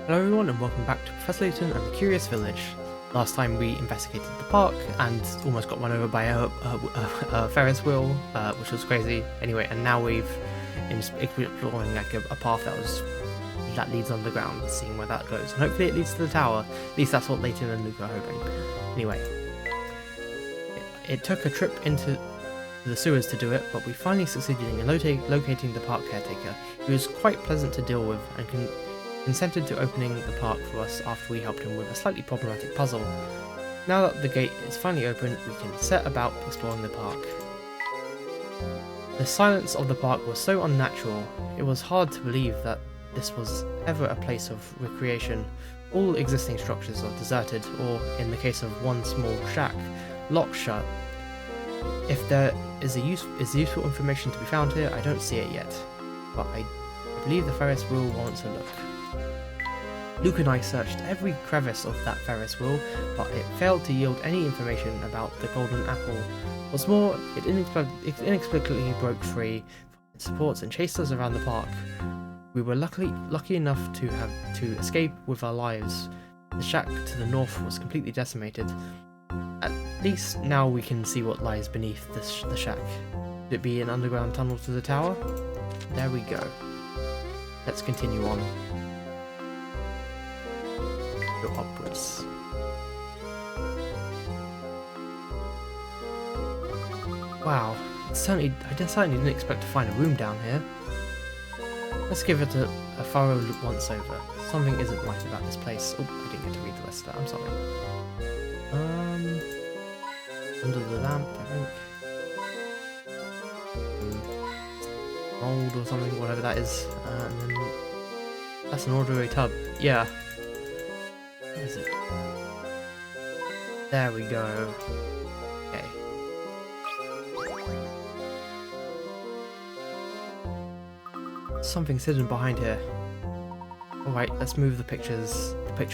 Hello everyone and welcome back to Professor Layton and the Curious Village. Last time we investigated the park and almost got run over by a Ferris wheel, which was crazy. Anyway, and now we've exploring like a path that leads underground, seeing where that goes. And hopefully it leads to the tower. At least that's what Layton and Luke are hoping. Anyway, it took a trip into the sewers to do it, but we finally succeeded in locating the park caretaker. He was quite pleasant to deal with and consented to opening the park for us after we helped him with a slightly problematic puzzle. Now that the gate is finally open, we can set about exploring the park. The silence of the park was so unnatural, it was hard to believe that this was ever a place of recreation. All existing structures are deserted, or in the case of one small shack, locked shut. If there is useful information to be found here, I don't see it yet, but I believe the Ferris wheel warrants a look. Luke and I searched every crevice of that Ferris wheel, but it failed to yield any information about the golden apple. What's more, it inexplicably broke free from its supports and chased us around the park. We were lucky enough to escape with our lives. The shack to the north was completely decimated. At least now we can see what lies beneath the shack. Could it be an underground tunnel to the tower? There we go. Let's continue on. Go upwards. Wow, I certainly didn't expect to find a room down here. Let's give it a thorough look once over. Something isn't right about this place. Oh, I didn't get to read the rest of that, I'm sorry. Under the lamp, I think. Mold or something, whatever that is. And then that's an ordinary tub. Yeah. What is it? There we go. Okay. Something's hidden behind here. Alright, let's move the picture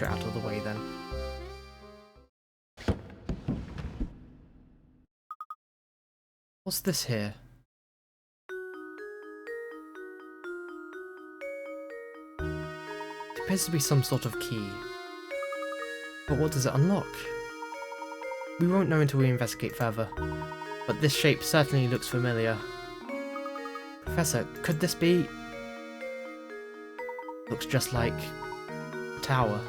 out of the way then. What's this here? It appears to be some sort of key. But what does it unlock? We won't know until we investigate further, but this shape certainly looks familiar. Professor, could this be... Looks just like... a tower.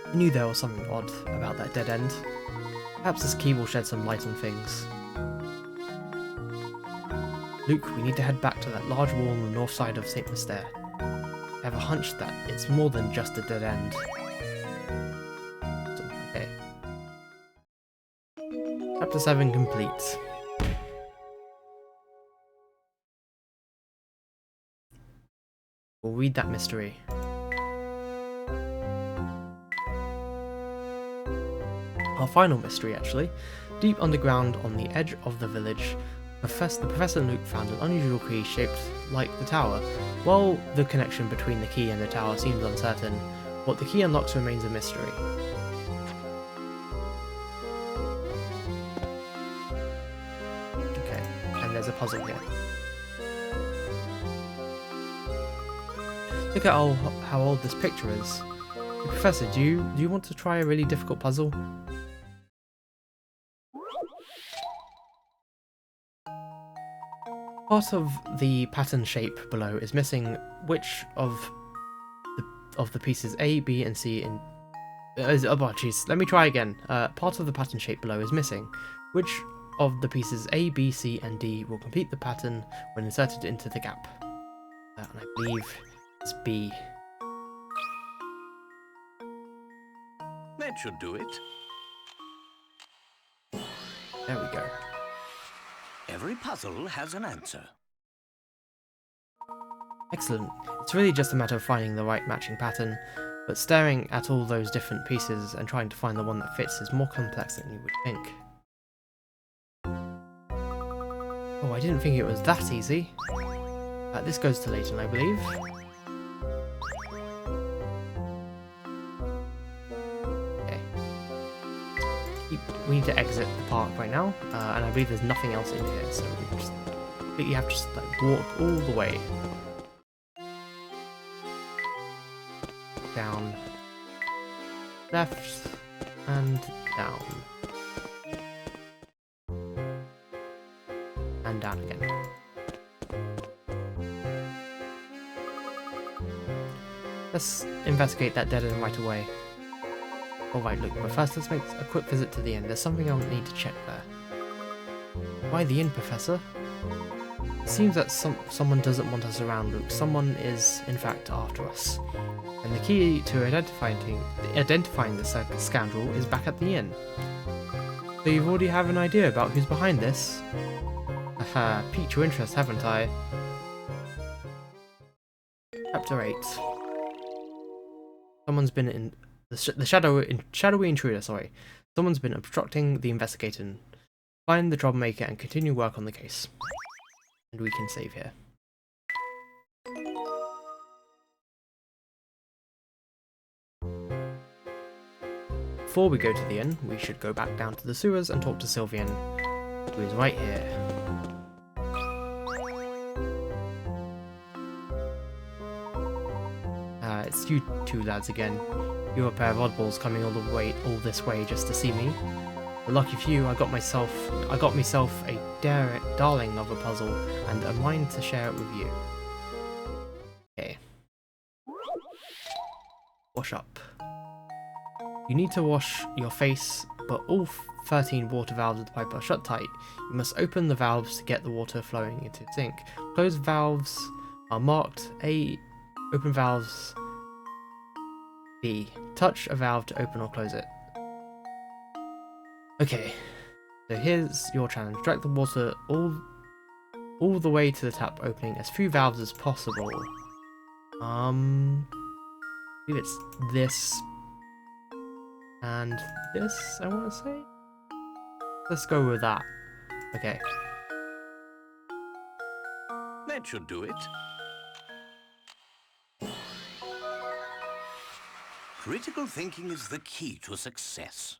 I knew there was something odd about that dead end. Perhaps this key will shed some light on things. Luke, we need to head back to that large wall on the north side of St. Mystere. I have a hunch that it's more than just a dead end. Okay. Chapter 7 complete. We'll read that mystery. Our final mystery, actually. Deep underground on the edge of the village, the Professor and Luke found an unusual key shaped like the tower. While the connection between the key and the tower seems uncertain, what the key unlocks remains a mystery. Okay, and there's a puzzle here. Look at how old this picture is. Professor, do you want to try a really difficult puzzle? Part of the pattern shape below is missing. Which of the pieces A, B, and C in... oh jeez, let me try again. Part of the pattern shape below is missing. Which of the pieces A, B, C, and D will complete the pattern when inserted into the gap? And I believe it's B. That should do it. There we go. Every puzzle has an answer. Excellent. It's really just a matter of finding the right matching pattern, but staring at all those different pieces and trying to find the one that fits is more complex than you would think. Oh, I didn't think it was that easy. This goes to Layton, I believe. Okay. We need to exit the park right now, and I believe there's nothing else in here, so we just completely have to just like walk all the way. down, left, and down. And down again. Let's investigate that dead end right away. Alright, look, but first let's make a quick visit to the inn. There's something I'll need to check there. Why the inn, Professor? It seems that someone doesn't want us around, Luke. Someone is, in fact, after us. And the key to identifying this scoundrel is back at the inn. So you've already have an idea about who's behind this? Haha, piqued your interest, haven't I? Chapter 8. Someone's been in the shadowy intruder, sorry. Someone's been obstructing the investigation. Find the troublemaker and continue work on the case. And we can save here. Before we go to the inn, we should go back down to the sewers and talk to Sylvian, who is right here. It's you two lads again. You're a pair of oddballs coming all this way just to see me. But lucky for you, I got myself a darling of a puzzle and a mind to share it with you. Okay. Wash up. You need to wash your face, but all 13 water valves of the pipe are shut tight. You must open the valves to get the water flowing into the sink. Closed valves are marked A. Open valves B. Touch a valve to open or close it. Okay, so here's your challenge. Direct the water all the way to the tap, opening as few valves as possible. I believe it's this and this, I want to say. Let's go with that. Okay. That should do it. Critical thinking is the key to success.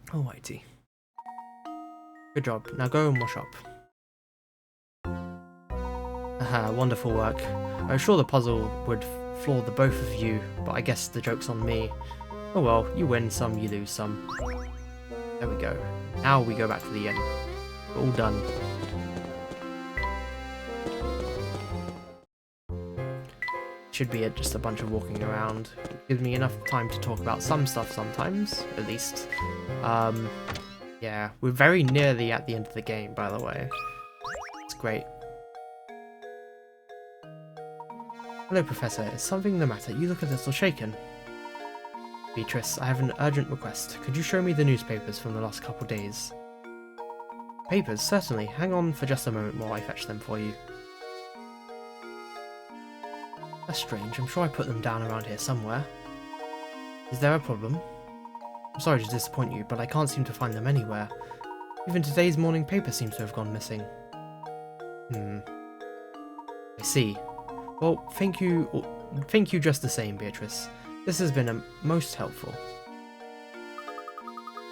Alrighty. Good job. Now go and wash up. Aha, wonderful work. I was sure the puzzle would floor the both of you, but I guess the joke's on me. Oh well, you win some, you lose some. There we go. Now we go back to the inn. We're all done. Should be just a bunch of walking around. Gives me enough time to talk about some stuff sometimes, at least. Yeah, we're very nearly at the end of the game, by the way. It's great. Hello, Professor. Is something the matter? You look a little shaken. Beatrice, I have an urgent request. Could you show me the newspapers from the last couple days? Papers? Certainly. Hang on for just a moment while I fetch them for you. That's strange. I'm sure I put them down around here somewhere. Is there a problem? I'm sorry to disappoint you, but I can't seem to find them anywhere. Even today's morning paper seems to have gone missing. I see. Well, thank you just the same, Beatrice. This has been most helpful.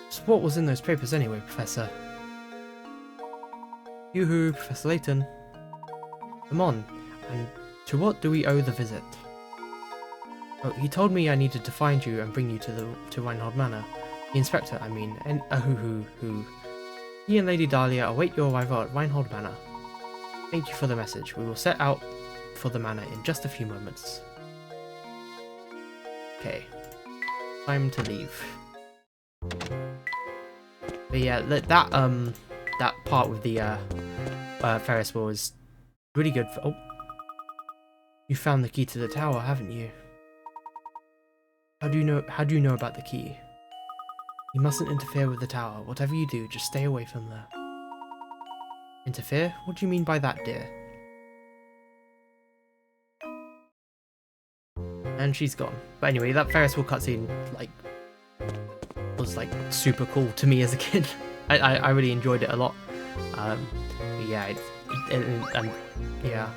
So what was in those papers anyway, Professor? Yoo-hoo, Professor Layton. Come on, and to what do we owe the visit? Oh, he told me I needed to find you and bring you to Reinhold Manor. The inspector, I mean, and who. He and Lady Dahlia await your arrival at Reinhold Manor. Thank you for the message. We will set out for the manor in just a few moments. Okay, time to leave. But yeah, that part with the Ferris wheel is really good. Oh, you found the key to the tower, haven't you? How do you know about the key? You mustn't interfere with the tower. Whatever you do, just stay away from there. Interfere? What do you mean by that, dear? And she's gone. But anyway, that Ferris wheel cutscene, was super cool to me as a kid. I really enjoyed it a lot. Yeah, yeah,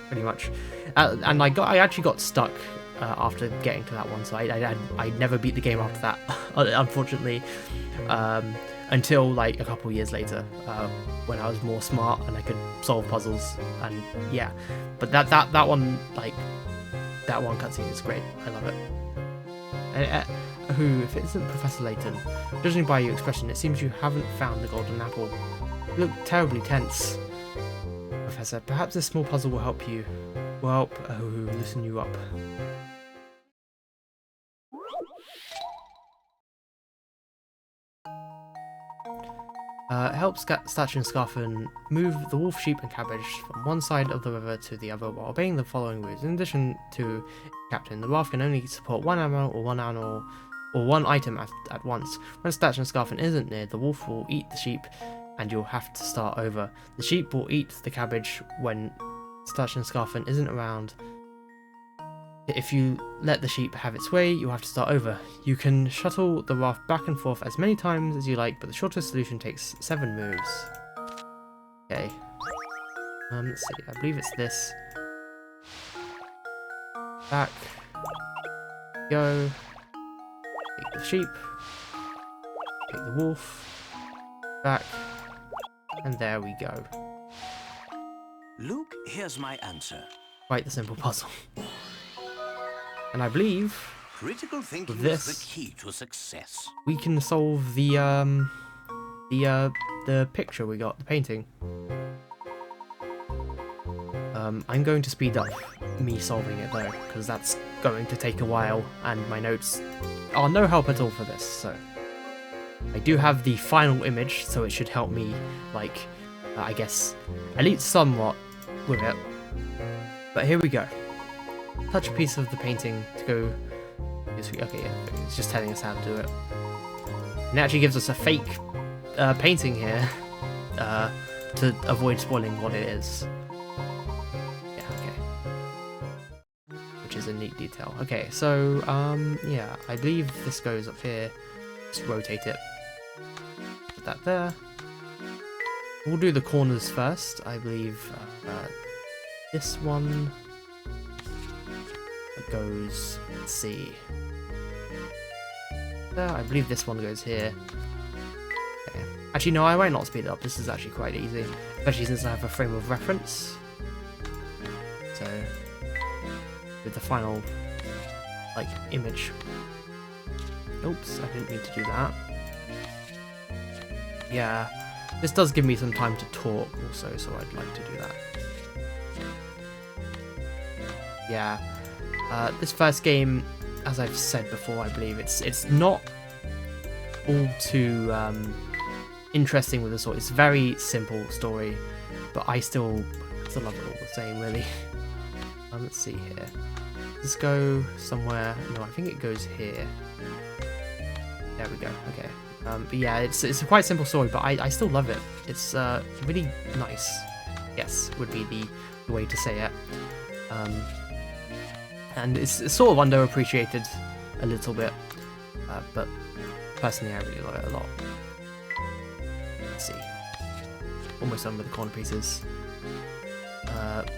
pretty much. And I actually got stuck after getting to that one, so I never beat the game after that, unfortunately, until a couple years later, when I was more smart and I could solve puzzles. And yeah, but that one that one cutscene is great. I love it. Who, if it isn't Professor Layton, judging by your expression, it seems you haven't found the golden apple. You look terribly tense. Professor, perhaps this small puzzle will help you. Will help loosen you up. It helps Statue and Scarfin move the wolf, sheep, and cabbage from one side of the river to the other while obeying the following rules. In addition to Captain, the raft can only support one animal or one item at once. When Statue and Scarfin isn't near, the wolf will eat the sheep, and you'll have to start over. The sheep will eat the cabbage when Statue and Scarfin isn't around. If you let the sheep have its way, you'll have to start over. You can shuttle the raft back and forth as many times as you like, but the shortest solution takes 7 moves. Okay. Let's see. I believe it's this. Back. Go. Take the sheep. Take the wolf. Back. And there we go. Luke, here's my answer. Quite the simple puzzle. And I believe Critical thinking with this, is the key to success. we can solve the picture we got, the painting. I'm going to speed up me solving it though, because that's going to take a while, and my notes are no help at all for this. So I do have the final image, so it should help me, like, I guess, at least somewhat with it. But here we go. Touch a piece of the painting to go. Okay, yeah, it's just telling us how to do it. And it actually gives us a fake painting here to avoid spoiling what it is. Yeah, okay. Which is a neat detail. Okay, so yeah, I believe this goes up here. Just rotate it. Put that there. We'll do the corners first. I believe this one goes, let's see, there. I believe this one goes here. Okay. Actually, no, I might not speed it up. This is actually quite easy, especially since I have a frame of reference. So, with the final, like, image. Oops, I didn't mean to do that. Yeah, this does give me some time to talk also, so I'd like to do that. Yeah. This first game, as I've said before, I believe it's not all too interesting with the story. It's a very simple story, but I still love it all the same, really. Let's see here. Does this go somewhere? No, I think it goes here. There we go. Okay. But yeah, it's a quite simple story, but I still love it. It's really nice. Yes, would be the way to say it. And it's sort of underappreciated a little bit, but personally I really love it a lot. Let's see, almost done with the corner pieces. I'd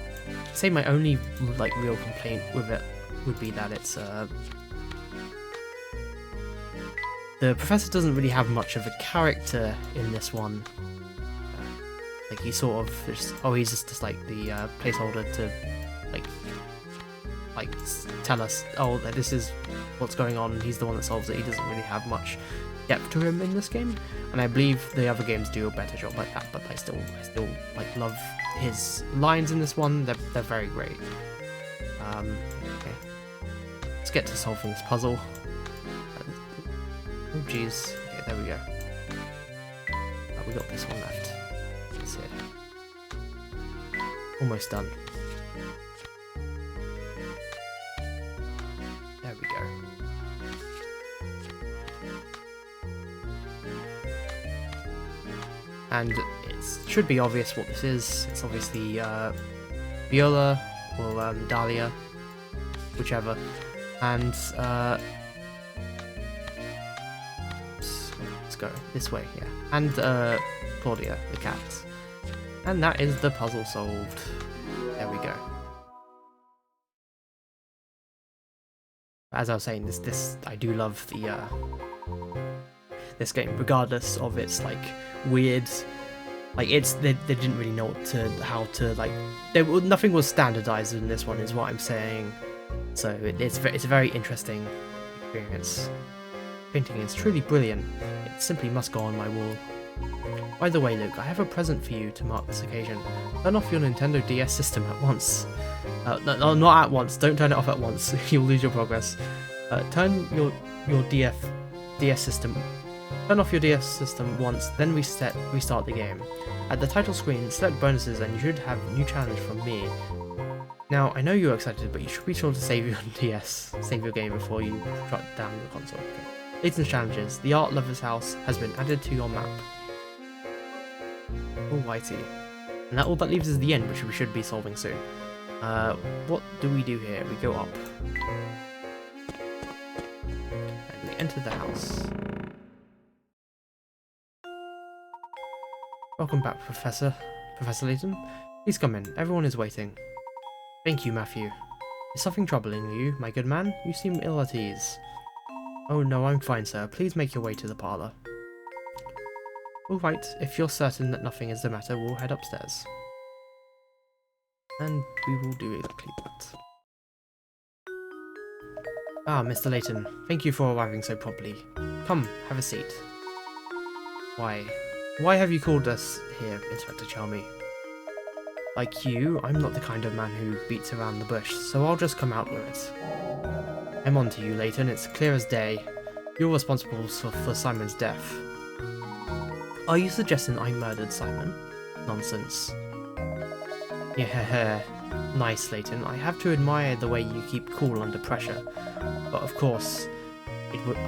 say my only like real complaint with it would be that it's the professor doesn't really have much of a character in this one. Like he sort of he's just like the placeholder to like tell us, oh, that this is what's going on. He's the one that solves it. He doesn't really have much depth to him in this game, and I believe the other games do a better job like that. But I still like love his lines in this one. They're very great. Okay, let's get to solving this puzzle. Oh jeez. Okay, there we go. We got this one left. That's it. Almost done. There we go. And it should be obvious what this is. It's obviously Viola or Dahlia, whichever. And let's go this way, yeah. And Claudia, the cat. And that is the puzzle solved. There we go. As I was saying, this I do love the this game, regardless of its like weird, like they didn't really know how to like nothing was standardized in this one, is what I'm saying. So it's a very interesting experience. Painting is truly brilliant. It simply must go on my wall. By the way, Luke, I have a present for you to mark this occasion. Turn off your Nintendo DS system at once. No, not at once. Don't turn it off at once. You'll lose your progress. Turn your DS system. Turn off your DS system once, then restart the game. At the title screen, select bonuses, and you should have a new challenge from me. Now, I know you're excited, but you should be sure to save your DS, save your game before you shut down your console. Okay. Layton's challenges. The Art Lover's House has been added to your map. Alrighty. And that all that leaves is the end, which we should be solving soon. What do we do here? We go up. And we enter the house. Welcome back, Professor Layton. Please come in. Everyone is waiting. Thank you, Matthew. Is something troubling you, my good man? You seem ill at ease. Oh no, I'm fine, sir. Please make your way to the parlour. Alright, if you're certain that nothing is the matter, we'll head upstairs. And we will do exactly that. Ah, Mr. Layton, thank you for arriving so promptly. Come, have a seat. Why have you called us here, Inspector Chalmy? Like you, I'm not the kind of man who beats around the bush, so I'll just come out with it. I'm on to you, Layton, it's clear as day. You're responsible for Simon's death. Are you suggesting I murdered Simon? Nonsense. Yeah, nice, Layton. I have to admire the way you keep cool under pressure. But of course,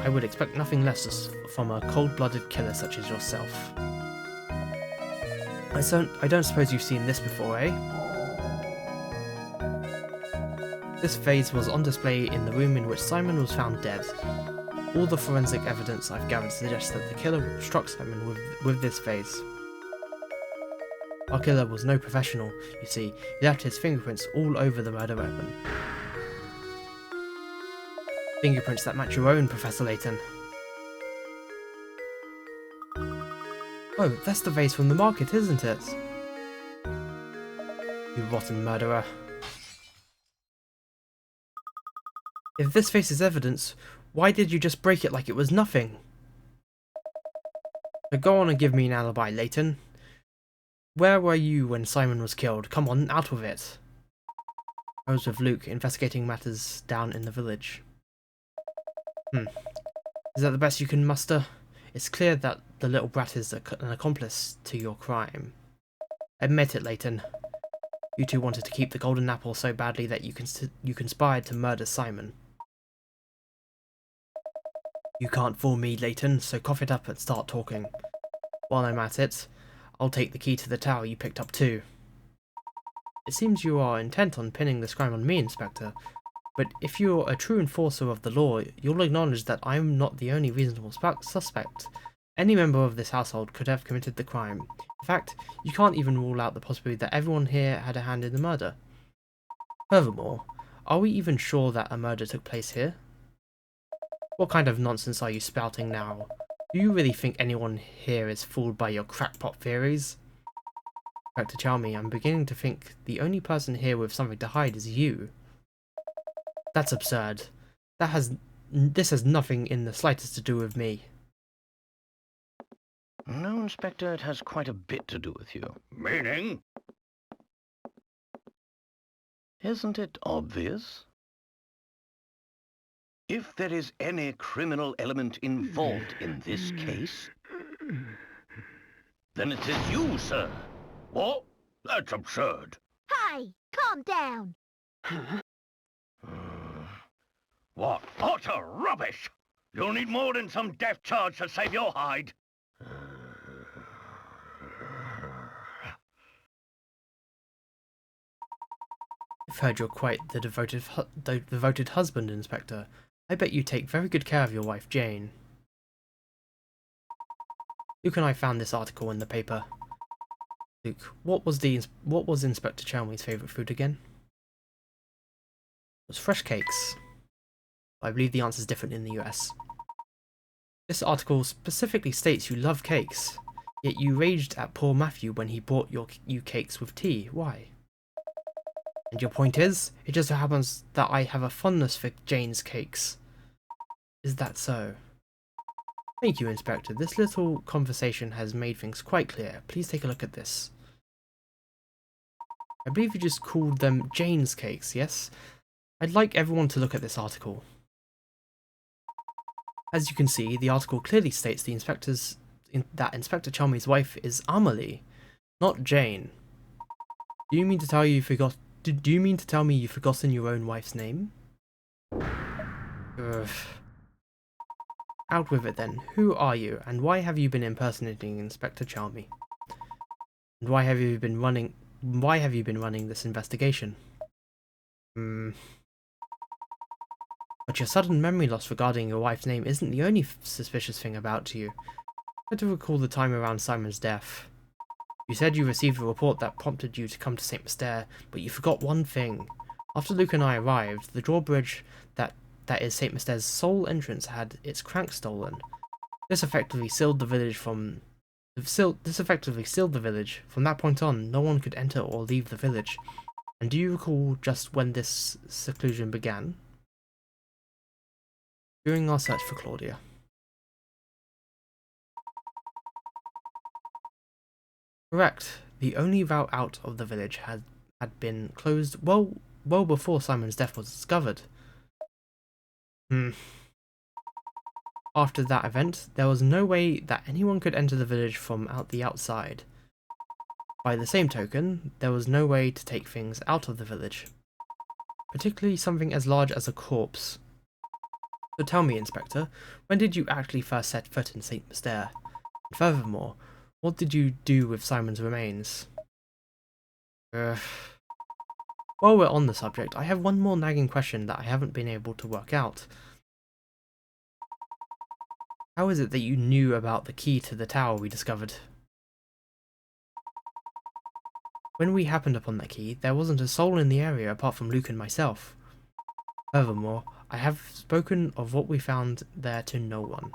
I would expect nothing less from a cold-blooded killer such as yourself. I don't suppose you've seen this before, eh? This vase was on display in the room in which Simon was found dead. All the forensic evidence I've gathered suggests that the killer struck Simon with this vase. Our killer was no professional, you see. He left his fingerprints all over the murder weapon. Fingerprints that match your own, Professor Layton. Oh, that's the vase from the market, isn't it? You rotten murderer. If this vase is evidence, why did you just break it like it was nothing? So go on and give me an alibi, Layton. Where were you when Simon was killed? Come on, out with it. I was with Luke, investigating matters down in the village. Is that the best you can muster? It's clear that the little brat is an accomplice to your crime. Admit it, Layton. You two wanted to keep the golden apple so badly that you conspired to murder Simon. You can't fool me, Layton, so cough it up and start talking. While I'm at it, I'll take the key to the tower you picked up too. It seems you are intent on pinning this crime on me, Inspector, but if you're a true enforcer of the law, you'll acknowledge that I'm not the only reasonable suspect. Any member of this household could have committed the crime. In fact, you can't even rule out the possibility that everyone here had a hand in the murder. Furthermore, are we even sure that a murder took place here? What kind of nonsense are you spouting now? Do you really think anyone here is fooled by your crackpot theories? Dr. Chalmy, I'm beginning to think the only person here with something to hide is you. That's absurd. This has nothing in the slightest to do with me. No, Inspector, it has quite a bit to do with you. Meaning? Isn't it obvious? If there is any criminal element involved in this case, then it is you, sir. What? That's absurd. Hey, calm down. What utter rubbish! You'll need more than some death charge to save your hide. I've heard you're quite the devoted husband, Inspector. I bet you take very good care of your wife, Jane. Luke and I found this article in the paper. Luke, what was Inspector Chalmy's favourite food again? It was fresh cakes. I believe the answer is different in the US. This article specifically states you love cakes, yet you raged at poor Matthew when he brought you cakes with tea. Why? And your point is, it just so happens that I have a fondness for Jane's cakes. Is that so? Thank you, Inspector. This little conversation has made things quite clear. Please take a look at this. I believe you just called them Jane's cakes, yes? I'd like everyone to look at this article. As you can see, the article clearly states that Inspector Chalmey's wife is Amelie, not Jane. Do you mean to tell me you've forgotten your own wife's name? Ugh. Out with it then. Who are you, and why have you been impersonating Inspector Chalmey? And why have you been running this investigation? But your sudden memory loss regarding your wife's name isn't the only suspicious thing about you. Try to recall the time around Simon's death. You said you received a report that prompted you to come to St. Mystere, but you forgot one thing. After Luke and I arrived, the drawbridge that is St. Mystere's sole entrance had its crank stolen. This effectively sealed the village. From that point on, no one could enter or leave the village. And do you recall just when this seclusion began? During our search for Claudia. Correct. The only route out of the village had been closed well before Simon's death was discovered. After that event, there was no way that anyone could enter the village from the outside. By the same token, there was no way to take things out of the village, particularly something as large as a corpse. So tell me, Inspector, when did you actually first set foot in St. Mystere? And furthermore, what did you do with Simon's remains? While we're on the subject, I have one more nagging question that I haven't been able to work out. How is it that you knew about the key to the tower we discovered? When we happened upon that key, there wasn't a soul in the area apart from Luke and myself. Furthermore, I have spoken of what we found there to no one.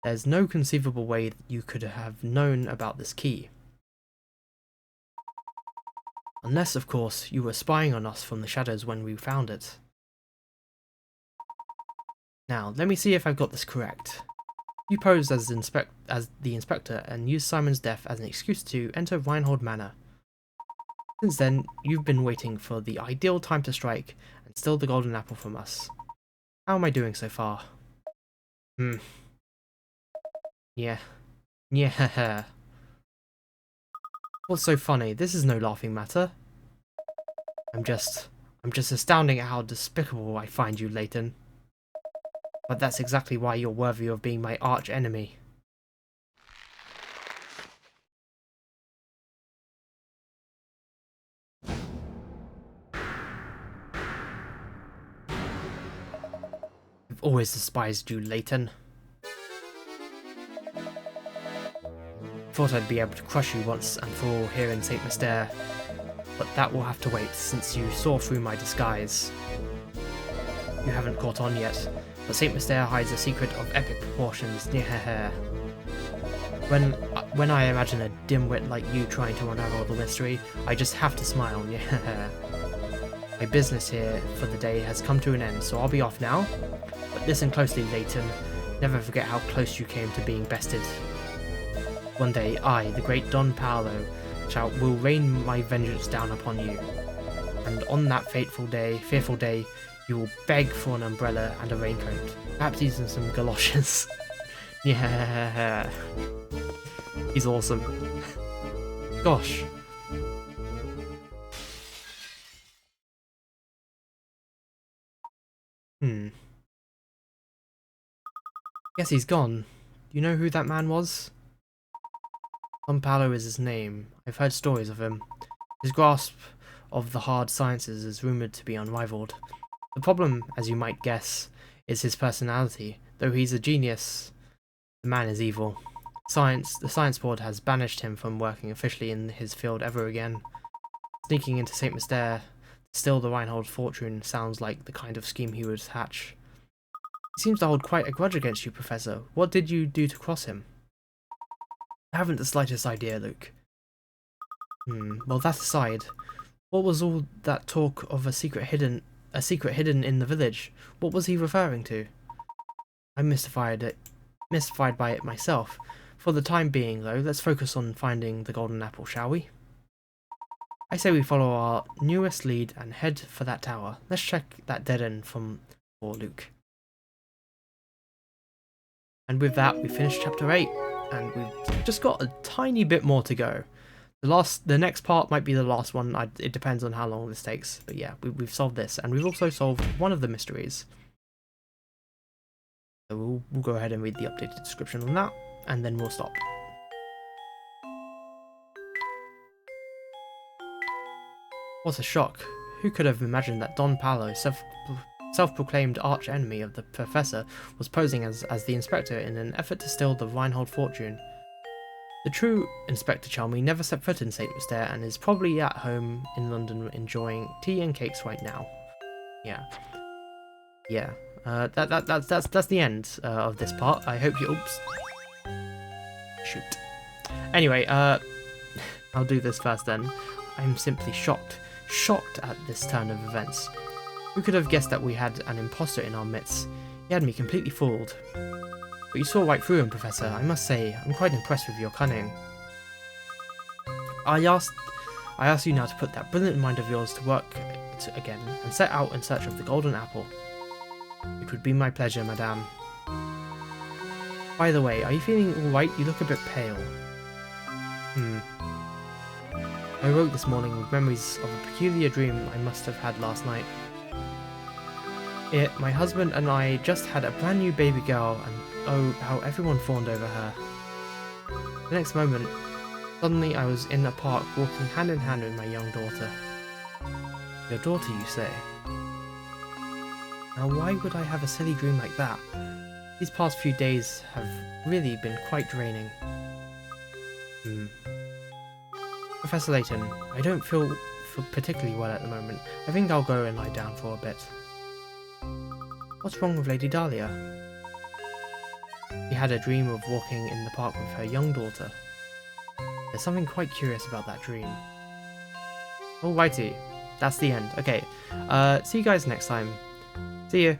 There's no conceivable way that you could have known about this key. Unless, of course, you were spying on us from the shadows when we found it. Now, let me see if I've got this correct. You posed as the inspector and used Simon's death as an excuse to enter Reinhold Manor. Since then, you've been waiting for the ideal time to strike and steal the golden apple from us. How am I doing so far? Yeah. What's so funny? This is no laughing matter. I'm just astounding at how despicable I find you, Layton. But that's exactly why you're worthy of being my arch enemy. I've always despised you, Layton. Thought I'd be able to crush you once and for all here in St. Mystere, but that will have to wait since you saw through my disguise. You haven't caught on yet, but St. Mystere hides a secret of epic proportions. When I imagine a dimwit like you trying to unravel the mystery, I just have to smile. My business here for the day has come to an end, so I'll be off now. But listen closely, Layton. Never forget how close you came to being bested. One day, I, the great Don Paolo, will rain my vengeance down upon you. And on that fearful day, you will beg for an umbrella and a raincoat, perhaps even some galoshes. Yeah, he's awesome. Gosh. Guess he's gone. Do you know who that man was? Don Paolo is his name. I've heard stories of him. His grasp of the hard sciences is rumoured to be unrivaled. The problem, as you might guess, is his personality. Though he's a genius, the man is evil. The Science Board has banished him from working officially in his field ever again. Sneaking into St. Mystere to steal the Reinhold fortune sounds like the kind of scheme he would hatch. He seems to hold quite a grudge against you, Professor. What did you do to cross him? I haven't the slightest idea, Luke. Well, that aside, What was all that talk of a secret hidden in the village? What was he referring to? I'm mystified by it myself. For the time being, though, let's focus on finding the golden apple, shall we? I say we follow our newest lead and head for that tower. Let's check that dead end for Luke. And with that, we finished chapter 8, and we've just got a tiny bit more to go. The next part might be the last one. It depends on how long this takes. But yeah, we've solved this, and we've also solved one of the mysteries. So we'll go ahead and read the updated description on that, and then we'll stop. What a shock. Who could have imagined that Don Paolo, self-proclaimed arch-enemy of the Professor, was posing as the Inspector in an effort to steal the Reinhold fortune? The true Inspector Chalmey never set foot in St. Stair and is probably at home in London enjoying tea and cakes right now. Yeah. That's the end of this part. I hope you... Oops. Shoot. Anyway, I'll do this first then. I'm simply shocked at this turn of events. Who could have guessed that we had an imposter in our midst? He had me completely fooled. But you saw right through him, Professor. I must say, I'm quite impressed with your cunning. I ask you now to put that brilliant mind of yours to work again, and set out in search of the golden apple. It would be my pleasure, madame. By the way, are you feeling alright? You look a bit pale. I woke this morning with memories of a peculiar dream I must have had last night. My husband and I just had a brand new baby girl, and oh, how everyone fawned over her. The next moment, suddenly I was in a park walking hand in hand with my young daughter. Your daughter, you say? Now why would I have a silly dream like that? These past few days have really been quite draining. Professor Layton, I don't feel particularly well at the moment. I think I'll go and lie down for a bit. What's wrong with Lady Dahlia? She had a dream of walking in the park with her young daughter. There's something quite curious about that dream. Alrighty, that's the end. Okay, see you guys next time. See you.